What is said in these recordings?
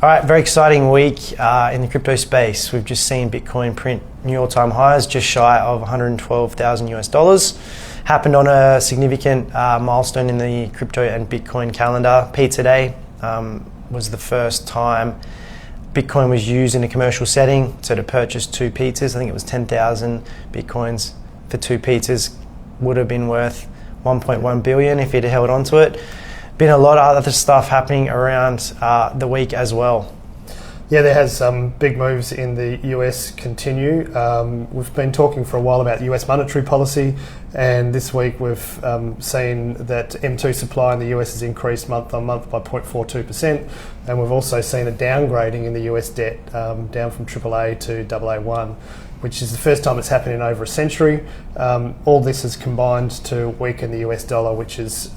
All right, very exciting week in the crypto space. We've just seen Bitcoin print new all-time highs, just shy of 112,000 US dollars. Happened on a significant milestone in the crypto and Bitcoin calendar. Pizza Day was the first time Bitcoin was used in a commercial setting. So to purchase 2 pizzas, I think it was 10,000 Bitcoins for 2 pizzas, would have been worth 1.1 billion if he'd held on to it. Been a lot of other stuff happening around the week as well. Yeah, there has some big moves in the US continue. We've been talking for a while about US monetary policy, and this week we've seen that M2 supply in the US has increased month on month by 0.42%, and we've also seen a downgrading in the US debt down from AAA to AA1, which is the first time it's happened in over a century. All this has combined to weaken the US dollar, which is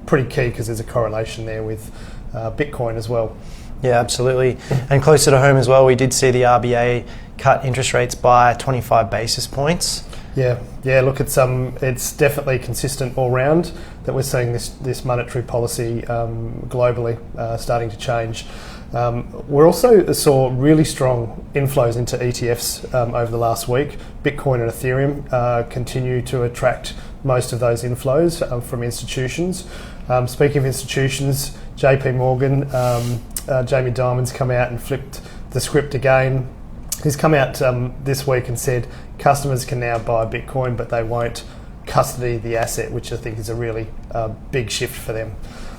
pretty key because there's a correlation there with Bitcoin as well. Yeah, absolutely. And closer to home as well, we did see the RBA cut interest rates by 25 basis points. Yeah. Look, it's definitely consistent all round that we're seeing this monetary policy globally starting to change. We also saw really strong inflows into ETFs over the last week. Bitcoin and Ethereum continue to attract most of those inflows from institutions. Speaking of institutions, JP Morgan, Jamie Dimon's come out and flipped the script again. He's come out this week and said customers can now buy Bitcoin, but they won't custody the asset, which I think is a really big shift for them.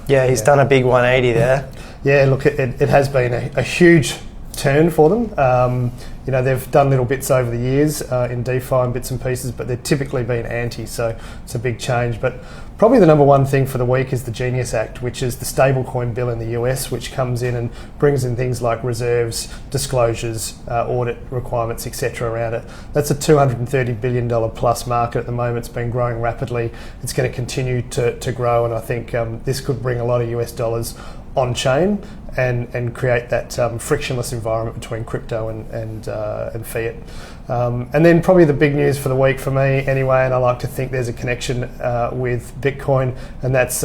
Yeah, he's done a big 180 there. Yeah, look, it has been a huge turn for them. They've done little bits over the years in DeFi and bits and pieces, but they've typically been anti, so it's a big change. But probably the number one thing for the week is the Genius Act, which is the stablecoin bill in the US, which comes in and brings in things like reserves, disclosures, audit requirements, etc. around it. That's a $230 billion plus market at the moment. It's been growing rapidly. It's going to continue to grow, and I think this could bring a lot of US dollars on chain and create that frictionless environment between crypto and fiat. And then probably the big news for the week for me anyway, and I like to think there's a connection with Bitcoin, and that's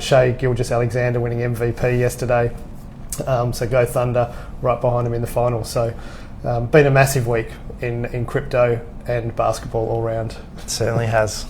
Shai Gilgeous-Alexander winning MVP yesterday. So go Thunder, right behind him in the final. So been a massive week in crypto and basketball all round. It certainly has.